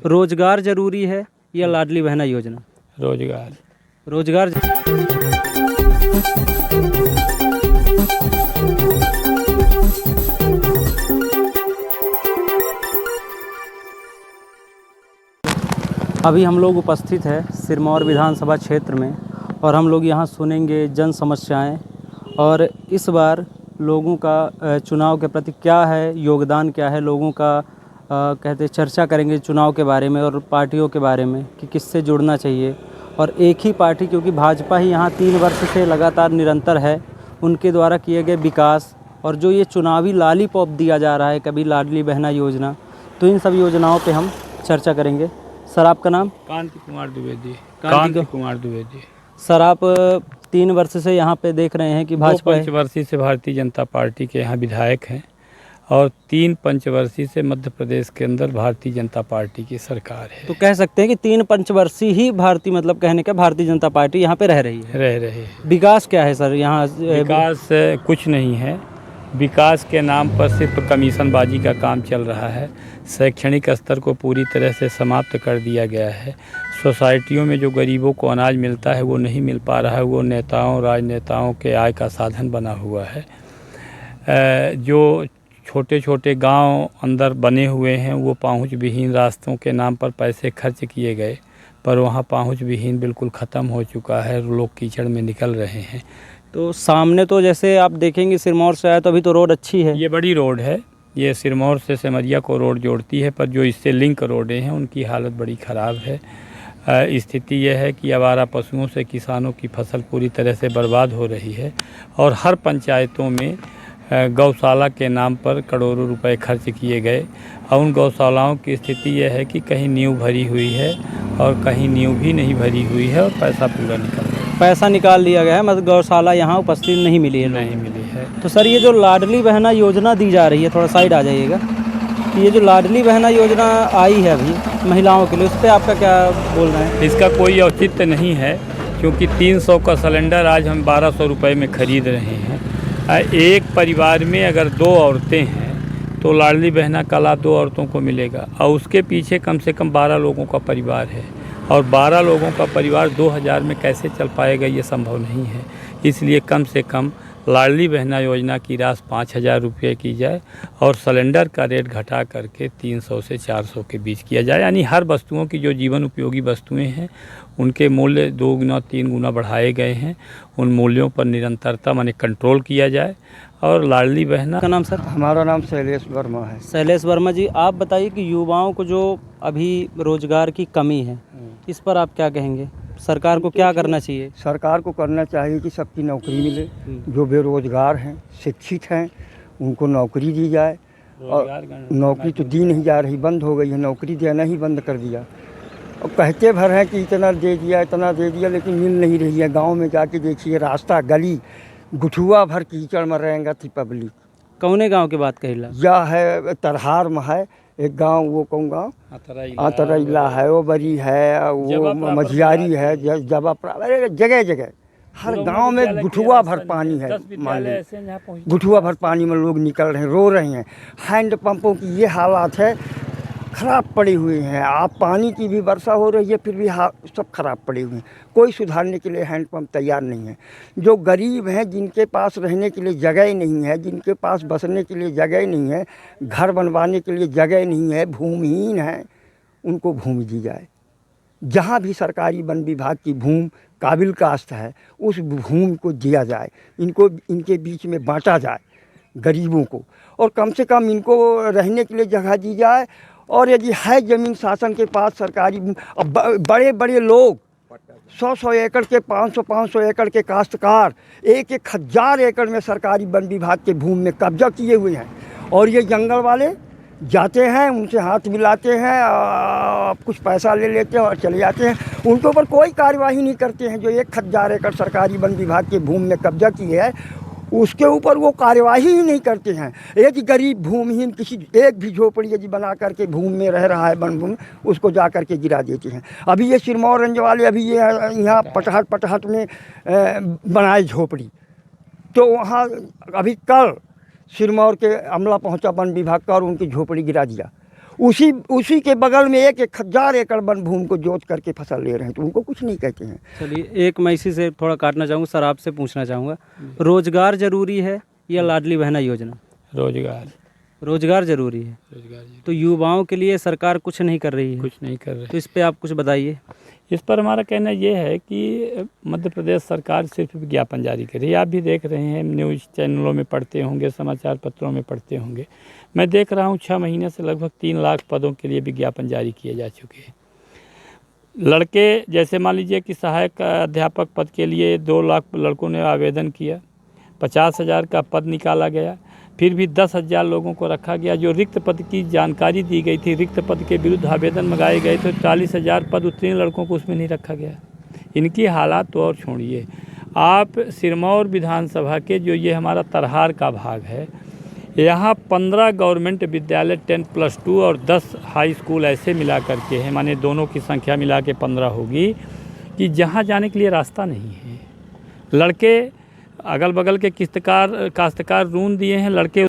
रोजगार जरूरी है या लाडली बहना योजना? रोजगार। रोजगार। अभी हम लोग उपस्थित है सिरमौर विधानसभा क्षेत्र में और हम लोग यहाँ सुनेंगे जन समस्याएं और इस बार लोगों का चुनाव के प्रति क्या है योगदान, क्या है लोगों का, कहते चर्चा करेंगे चुनाव के बारे में और पार्टियों के बारे में कि किससे जुड़ना चाहिए। और एक ही पार्टी, क्योंकि भाजपा ही यहाँ 3 वर्ष से लगातार निरंतर है, उनके द्वारा किए गए विकास और जो ये चुनावी लॉलीपॉप दिया जा रहा है, कभी लाडली बहना योजना, तो इन सब योजनाओं पे हम चर्चा करेंगे। सर आपका नाम? कांति कुमार द्विवेदी। कांति कुमार द्विवेदी। सर आप 3 वर्ष से यहाँ पे देख रहे हैं कि भाजपा 2 पंचवर्षीय से भारतीय जनता पार्टी के यहाँ विधायक हैं और 3 पंचवर्षीय से मध्य प्रदेश के अंदर भारतीय जनता पार्टी की सरकार है। तो कह सकते हैं कि 3 पंचवर्षीय ही भारतीय, मतलब कहने का भारतीय जनता पार्टी यहाँ पे रह रही है। विकास क्या है सर यहाँ? विकास कुछ नहीं है। विकास के नाम पर सिर्फ कमीशनबाजी का काम चल रहा है। शैक्षणिक स्तर को पूरी तरह से समाप्त कर दिया गया है। सोसाइटियों में जो गरीबों को अनाज मिलता है वो नहीं मिल पा रहा है, वो नेताओं राजनेताओं के आय का साधन बना हुआ है। जो छोटे छोटे गांव अंदर बने हुए हैं वो पहुंच विहीन रास्तों के नाम पर पैसे खर्च किए गए, पर वहां पहुंच विहीन बिल्कुल ख़त्म हो चुका है। लोग कीचड़ में निकल रहे हैं। तो सामने तो जैसे आप देखेंगे सिरमौर से आया तो अभी तो रोड अच्छी है, ये बड़ी रोड है, ये सिरमौर से सिमरिया को रोड जोड़ती है, पर जो इससे लिंक रोडें हैं उनकी हालत बड़ी ख़राब है। स्थिति यह है कि आवारा पशुओं से किसानों की फसल पूरी तरह से बर्बाद हो रही है और हर पंचायतों में गौशाला के नाम पर करोड़ों रुपए खर्च किए गए और उन गौशालाओं की स्थिति यह है कि कहीं नींव भरी हुई है और कहीं नींव भी नहीं भरी हुई है और पैसा पूरा पैसा निकाल लिया गया है, मतलब गौशाला यहाँ उपस्थित नहीं मिली है। तो सर ये जो लाडली बहना योजना दी जा रही है, थोड़ा साइड आ जाइएगा, कि ये जो लाडली बहना योजना आई है अभी महिलाओं के लिए, उस पर आपका क्या बोल रहे हैं? इसका कोई औचित्य नहीं है क्योंकि 300 का सिलेंडर आज हम 1200 रुपये में ख़रीद रहे हैं। एक परिवार में अगर 2 औरतें हैं तो लाडली बहना का लाभ 2 औरतों को मिलेगा और उसके पीछे कम से कम 12 लोगों का परिवार है और 12 लोगों का परिवार 2000 में कैसे चल पाएगा, ये संभव नहीं है। इसलिए कम से कम लाडली बहना योजना की राशि 5000 रुपये की जाए और सिलेंडर का रेट घटा करके 300 से 400 के बीच किया जाए। यानी हर वस्तुओं की जो जीवन उपयोगी वस्तुएं हैं उनके मूल्य 2 गुना 3 गुना बढ़ाए गए हैं। उन मूल्यों पर निरंतरता माने कंट्रोल किया जाए और लाडली बहना। का नाम सर? हमारा नाम शैलेश वर्मा है। शैलेश वर्मा जी, आप बताइए कि युवाओं को जो अभी रोजगार की कमी है, इस पर आप क्या कहेंगे? सरकार को क्या करना चाहिए? सरकार को करना चाहिए कि सबकी नौकरी मिले, जो बेरोजगार हैं, शिक्षित हैं, उनको नौकरी दी जाए। और नौकरी तो दी नहीं जा रही, बंद हो गई है, नौकरी देना ही बंद कर दिया। और कहते भर हैं कि इतना दे दिया इतना दे दिया, लेकिन मिल नहीं रही है। गांव में जाके देखिए, रास्ता गली गुठुआ भर कीचड़ में रहेगा थी पब्लिक। कौने गांव की बात कहिला? यह है तरहार में है एक गांव, वो कौन गांव? आतरैला है, वो बरी है, वो मझियारी है, जगह जगह हर गांव में गुठुआ भर पानी है। मान लीजिए गुठुआ भर पानी में लोग निकल रहे हैं, रो रहे हैं। हैंड पंपों की ये हालात है, ख़राब पड़े हुए हैं। आप पानी की भी वर्षा हो रही है फिर भी सब खराब पड़े हुए हैं। कोई सुधारने के लिए हैंडपम्प तैयार नहीं है। जो गरीब हैं, जिनके पास रहने के लिए जगह नहीं है, जिनके पास बसने के लिए जगह नहीं है, घर बनवाने के लिए जगह नहीं है, भूमिहीन हैं, उनको भूमि दी जाए। जहाँ भी सरकारी वन विभाग की भूमि काबिल काश्त है उस भूमि को दिया जाए, इनको इनके बीच में बांटा जाए गरीबों को, और कम से कम इनको रहने के लिए जगह दी जाए। और यदि है ज़मीन शासन के पास सरकारी, बड़े बड़े लोग 100-100 एकड़ के 500-500 एकड़ के काश्तकार 1-1 हज़ार एकड़ में सरकारी वन विभाग के भूमि में कब्जा किए हुए हैं। और ये जंगल वाले जाते हैं, उनसे हाथ मिलाते हैं, कुछ पैसा ले लेते हैं और चले जाते हैं। उनके ऊपर कोई कार्यवाही नहीं करते हैं। जो 1,000 एकड़ सरकारी वन विभाग के भूमि में कब्जा की है उसके ऊपर वो कार्यवाही ही नहीं करते हैं। एक गरीब भूमिहीन किसी एक भी झोपड़ी यदि बना करके भूमि में रह रहा है वन भूमि, उसको जा करके गिरा देते हैं। अभी ये सिरमौर रंज वाले अभी ये यहाँ पटहट में बनाए झोपड़ी, तो वहाँ अभी कल सिरमौर के अमला पहुँचा वन विभाग का और उनकी झोपड़ी गिरा दिया। उसी के बगल में 1,000 एकड़ वन भूमि को जोत करके फसल ले रहे हैं, तो उनको कुछ नहीं कहते हैं। चलिए, एक मैं इसी से थोड़ा काटना चाहूँगा सर, आपसे पूछना चाहूँगा, रोजगार जरूरी है या लाडली बहना योजना? रोजगार जरूरी है। तो युवाओं के लिए सरकार कुछ नहीं कर रही है। कुछ नहीं कर रहे। तो इस पे आप कुछ बताइए। इस पर हमारा कहना ये है कि मध्य प्रदेश सरकार सिर्फ विज्ञापन जारी कर रही है। आप भी देख रहे हैं, न्यूज़ चैनलों में पढ़ते होंगे, समाचार पत्रों में पढ़ते होंगे। मैं देख रहा हूँ 6 महीने से लगभग 3 लाख पदों के लिए विज्ञापन जारी किए जा चुके हैं। लड़के, जैसे मान लीजिए कि सहायक अध्यापक पद के लिए 2 लाख लड़कों ने आवेदन किया, 50,000 का पद निकाला गया, फिर भी 10,000 लोगों को रखा गया। जो रिक्त पद की जानकारी दी गई थी, रिक्त पद के विरुद्ध आवेदन मंगाए गए तो 40,000 पद, उतने लड़कों को उसमें नहीं रखा गया। इनकी हालात तो और छोड़िए। आप सिरमौर विधानसभा के जो ये हमारा तरहार का भाग है, यहाँ 15 गवर्नमेंट विद्यालय 10+2 और 10 हाई स्कूल ऐसे मिला करके हैं, माने दोनों की संख्या मिला के 15 होगी, कि जहाँ जाने के लिए रास्ता नहीं है। लड़के अगल बगल के काश्तकार ऋण दिए हैं, लड़के